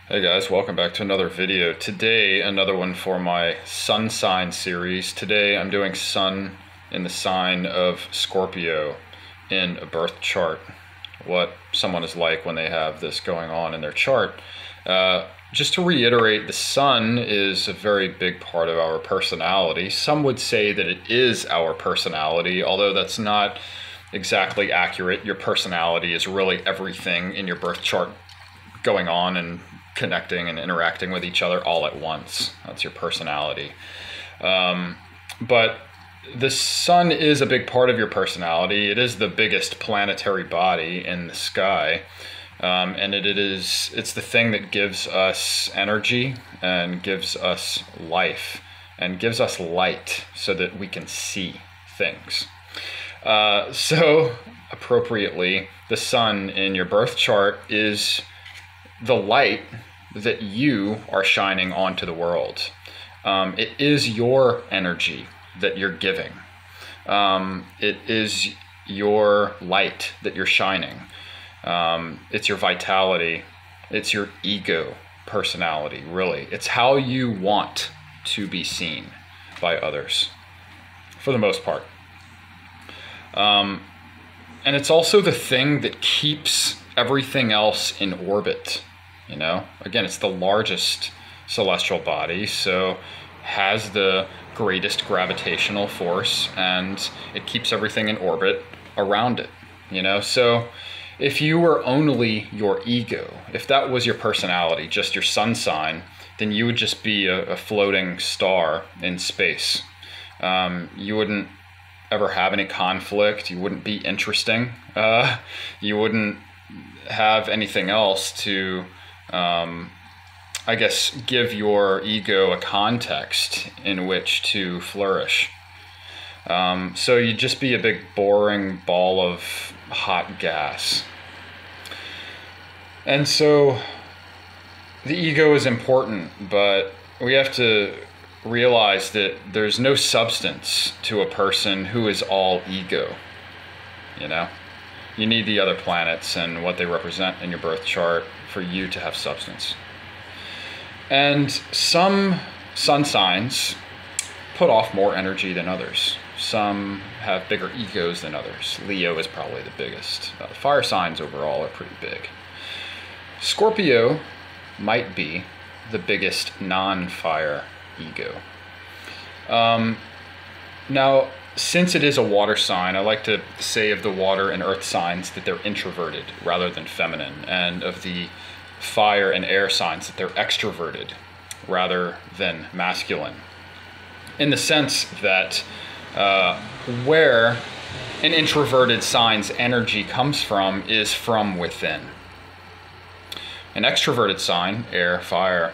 Hey guys, welcome back to another video. Today, another one for my sun sign series. Today I'm doing sun in the sign of Scorpio in a birth chart. What someone is like when they have this going on in their chart. Just to reiterate, the sun is a very big part of our personality. Some would say that it is our personality, although that's not exactly accurate. Your personality is really everything in your birth chart going on and connecting and interacting with each other all at once. That's your personality. But the sun is a big part of your personality. It is the biggest planetary body in the sky. And it's the thing that gives us energy and gives us life and gives us light so that we can see things. So appropriately, the sun in your birth chart is the light that you are shining onto the world. It is your energy that you're giving. It is your light that you're shining. It's your vitality. It's your ego personality, really. It's how you want to be seen by others, for the most part. And it's also the thing that keeps everything else in orbit. You know, again, it's the largest celestial body, so has the greatest gravitational force, and it keeps everything in orbit around it. You know, so if you were only your ego, if that was your personality, just your sun sign, then you would just be a floating star in space. You wouldn't ever have any conflict. You wouldn't be interesting. You wouldn't have anything else to I guess, give your ego a context in which to flourish. So you'd just be a big boring ball of hot gas. And so the ego is important, but we have to realize that there's no substance to a person who is all ego, you know? You need the other planets and what they represent in your birth chart for you to have substance. And some sun signs put off more energy than others. Some have bigger egos than others. Leo is probably the biggest. Fire signs overall are pretty big. Scorpio might be the biggest non-fire ego. Now, since it is a water sign, I like to say of the water and earth signs that they're introverted rather than feminine, and of the fire and air signs that they're extroverted rather than masculine. In the sense that where an introverted sign's energy comes from is from within. An extroverted sign, air, fire,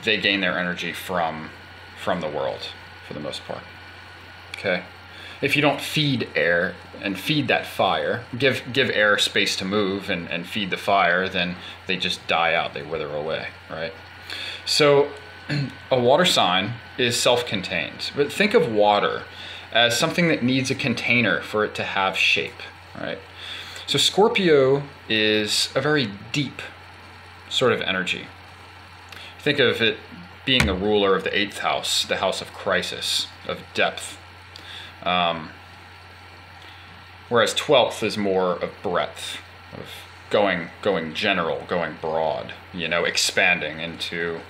they gain their energy from the world for the most part. Okay, if you don't feed air and feed that fire, give air space to move and feed the fire, then they just die out, they wither away, right? So a water sign is self-contained, but think of water as something that needs a container for it to have shape, right? So Scorpio is a very deep sort of energy. Think of it being the ruler of the 8th house, the house of crisis, of depth. Whereas 12th is more of breadth, of going general, going broad, you know, expanding into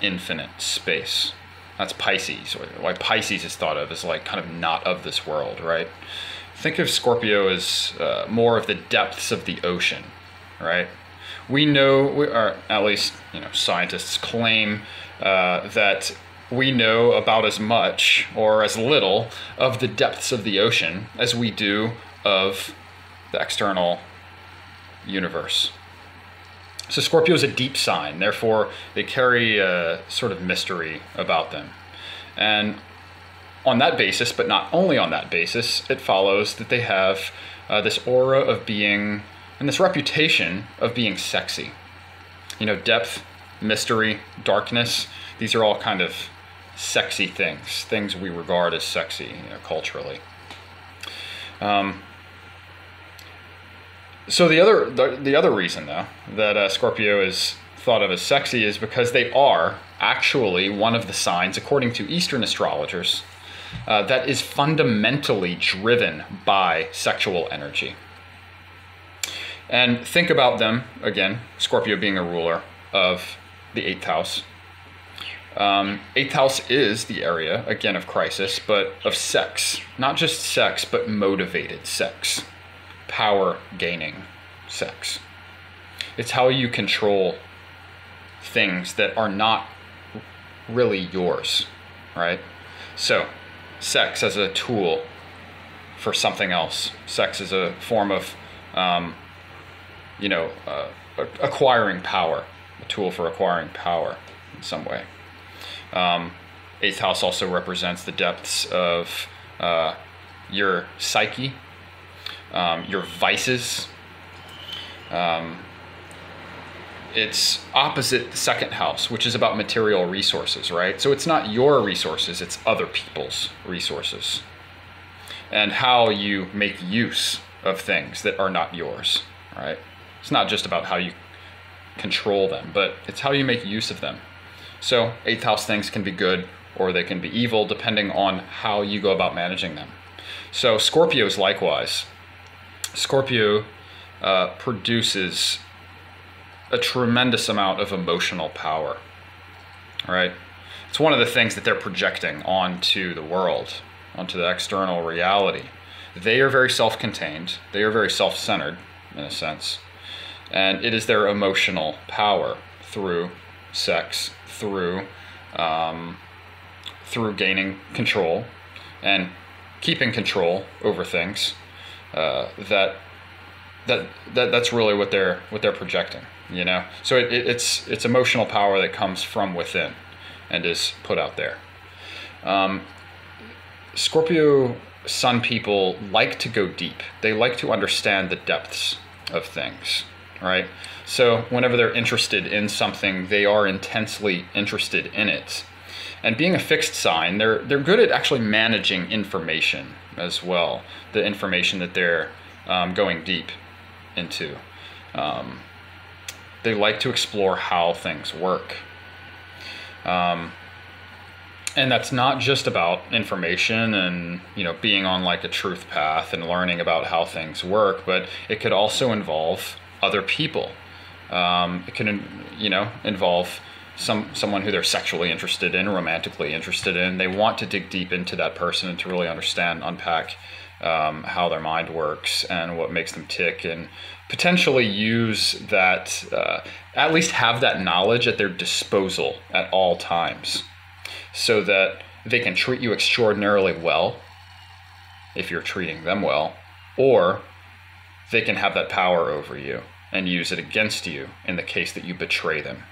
infinite space. That's Pisces. Why Pisces is thought of as like kind of not of this world, right? Think of Scorpio as more of the depths of the ocean, right? We know, or at least, you know, scientists claim that we know about as much or as little of the depths of the ocean as we do of the external universe. So Scorpio is a deep sign, therefore they carry a sort of mystery about them. And on that basis, but not only on that basis, it follows that they have this aura of being, and this reputation of being sexy. You know, depth, mystery, darkness, these are all kind of sexy things we regard as sexy, you know, culturally. So the other reason, though, that Scorpio is thought of as sexy is because they are actually one of the signs, according to Eastern astrologers, that is fundamentally driven by sexual energy. And think about them, again, Scorpio being a ruler of the 8th house. 8th house is the area, again, of crisis, but of sex. Not just sex, but motivated sex. Power gaining sex. It's how you control things that are not really yours, right? So, sex as a tool for something else. Sex is a form of, acquiring power, a tool for acquiring power in some way. 8th house also represents the depths of your psyche, your vices. It's opposite the 2nd house, which is about material resources, right? So it's not your resources, it's other people's resources. And how you make use of things that are not yours, right? It's not just about how you control them, but it's how you make use of them. So 8th house things can be good or they can be evil depending on how you go about managing them. So Scorpios likewise. Scorpio produces a tremendous amount of emotional power, right? It's one of the things that they're projecting onto the world, onto the external reality. They are very self-contained. They are very self-centered, in a sense. And it is their emotional power through sex, through gaining control and keeping control over things. That's really what they're projecting, you know. So it's emotional power that comes from within and is put out there. Scorpio Sun people like to go deep. They like to understand the depths of things, right? So whenever they're interested in something, they are intensely interested in it. And being a fixed sign, they're good at actually managing information as well. The information that they're going deep into. They like to explore how things work. And that's not just about information and, you know, being on like a truth path and learning about how things work, but it could also involve other people. It can, you know, involve someone who they're sexually interested in, romantically interested in. They want to dig deep into that person and to really understand, unpack how their mind works and what makes them tick, and potentially use that, at least have that knowledge at their disposal at all times, so that they can treat you extraordinarily well if you're treating them well, or they can have that power over you and use it against you in the case that you betray them.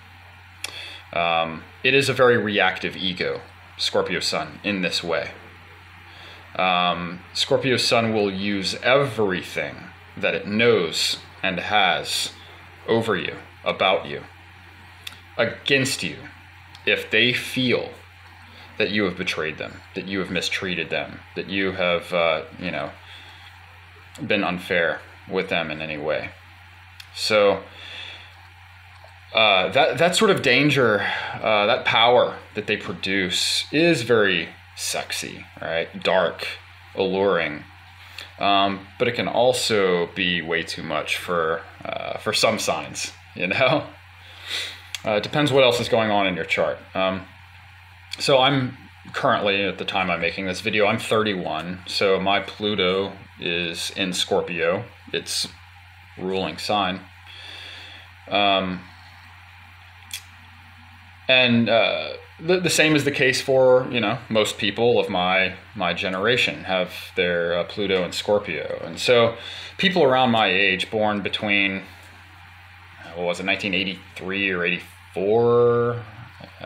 It is a very reactive ego, Scorpio Sun, in this way. Scorpio Sun will use everything that it knows and has over you, about you, against you, if they feel that you have betrayed them, that you have mistreated them, that you have, been unfair with them in any way. So that sort of danger, that power that they produce is very sexy, right? Dark, alluring, but it can also be way too much for some signs, you know? It depends what else is going on in your chart. So I'm currently, at the time I'm making this video, I'm 31. So my Pluto is in Scorpio, its ruling sign. The same is the case for, you know, most people of my generation have their Pluto in Scorpio. And so people around my age, born between, what was it, 1983 or 84,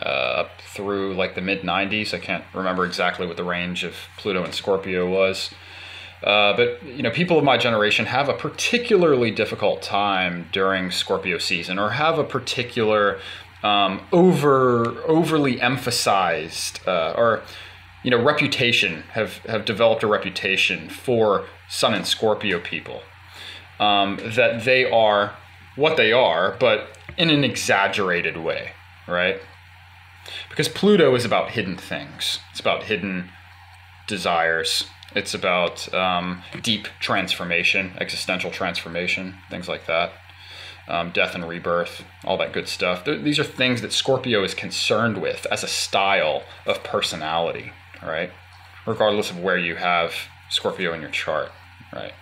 up through like the mid-90s. I can't remember exactly what the range of Pluto and Scorpio was. But, you know, people of my generation have a particularly difficult time during Scorpio season, or have a particular overly emphasized or, you know, reputation, have developed a reputation for Sun and Scorpio people, that they are what they are, but in an exaggerated way, right? Because Pluto is about hidden things. It's about hidden desires. It's about deep transformation, existential transformation, things like that. Death and rebirth, all that good stuff. These are things that Scorpio is concerned with as a style of personality, right? Regardless of where you have Scorpio in your chart, right?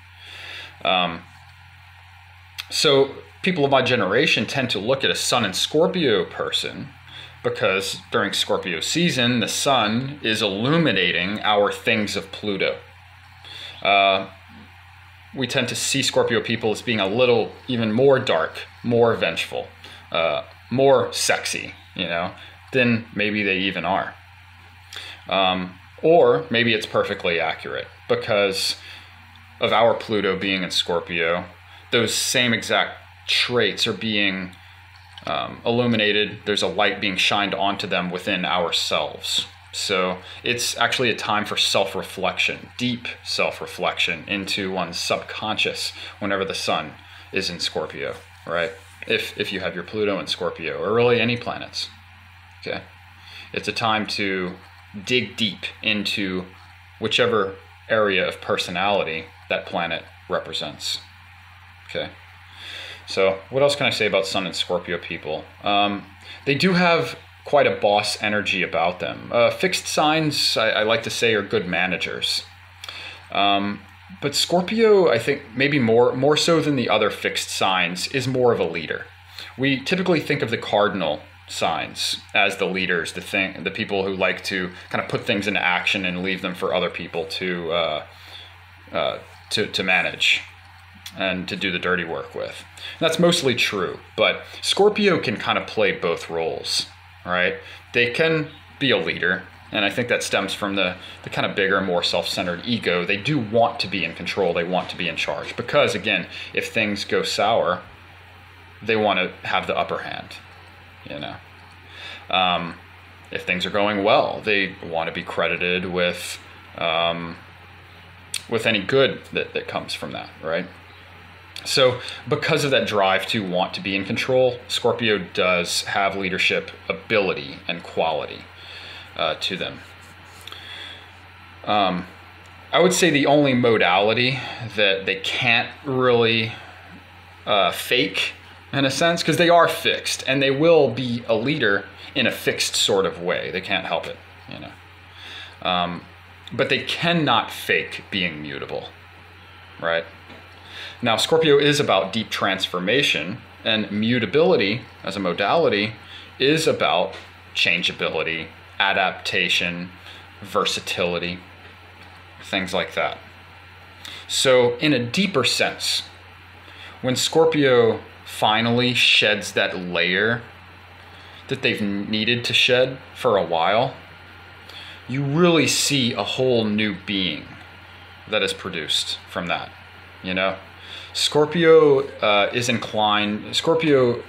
So people of my generation tend to look at a Sun in Scorpio person because during Scorpio season, the Sun is illuminating our things of Pluto. We tend to see Scorpio people as being a little even more dark, more vengeful, more sexy, than maybe they even are. Or maybe it's perfectly accurate because of our Pluto being in Scorpio, those same exact traits are being illuminated. There's a light being shined onto them within ourselves. So it's actually a time for self-reflection, deep self-reflection into one's subconscious whenever the Sun is in Scorpio, right? If you have your Pluto in Scorpio, or really any planets, okay? It's a time to dig deep into whichever area of personality that planet represents, okay? So what else can I say about Sun and Scorpio people? They do have quite a boss energy about them. Fixed signs, I like to say, are good managers. But Scorpio, I think maybe more so than the other fixed signs, is more of a leader. We typically think of the cardinal signs as the leaders, the people who like to kind of put things into action and leave them for other people to manage and to do the dirty work with. And that's mostly true, but Scorpio can kind of play both roles, right? They can be a leader, and I think that stems from the kind of bigger, more self-centered ego. They do want to be in control. They want to be in charge because, again, if things go sour, they want to have the upper hand, If things are going well, they want to be credited with any good that comes from that, right? So because of that drive to want to be in control, Scorpio does have leadership ability and quality to them. I would say the only modality that they can't really fake, in a sense, because they are fixed and they will be a leader in a fixed sort of way. They can't help it, but they cannot fake being mutable, right? Now, Scorpio is about deep transformation, and mutability as a modality is about changeability, adaptation, versatility, things like that. So in a deeper sense, when Scorpio finally sheds that layer that they've needed to shed for a while, you really see a whole new being that is produced from that, Scorpio Scorpio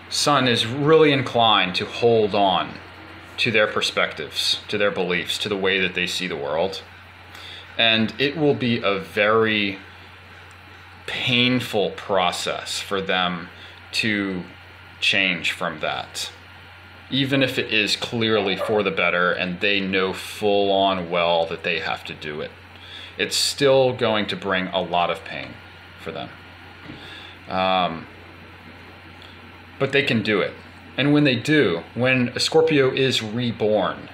Sun is really inclined to hold on to their perspectives, to their beliefs, to the way that they see the world. And it will be a very painful process for them to change from that, even if it is clearly for the better and they know full on well that they have to do it. It's still going to bring a lot of pain for them. But they can do it. And when they do, when a Scorpio is reborn,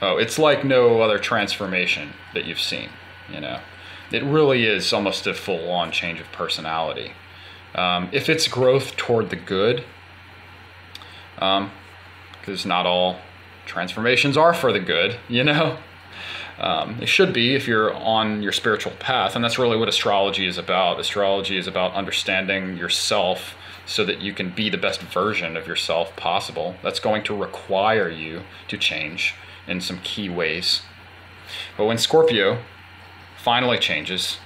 it's like no other transformation that you've seen, It really is almost a full-on change of personality. If it's growth toward the good, because not all transformations are for the good, It should be if you're on your spiritual path, and that's really what astrology is about. Astrology is about understanding yourself so that you can be the best version of yourself possible. That's going to require you to change in some key ways. But when Scorpio finally changes,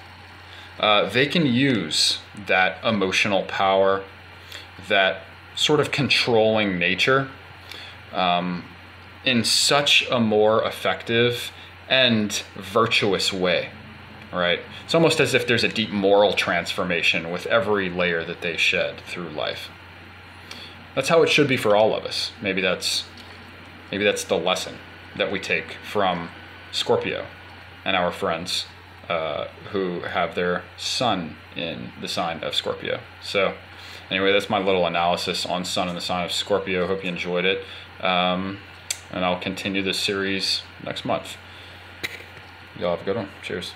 they can use that emotional power, that sort of controlling nature, in such a more effective and virtuous way, right? It's almost as if there's a deep moral transformation with every layer that they shed through life. That's how it should be for all of us. Maybe that's the lesson that we take from Scorpio and our friends who have their sun in the sign of Scorpio. So anyway, that's my little analysis on sun in the sign of Scorpio. Hope you enjoyed it. And I'll continue this series next month. Y'all have a good one. Cheers.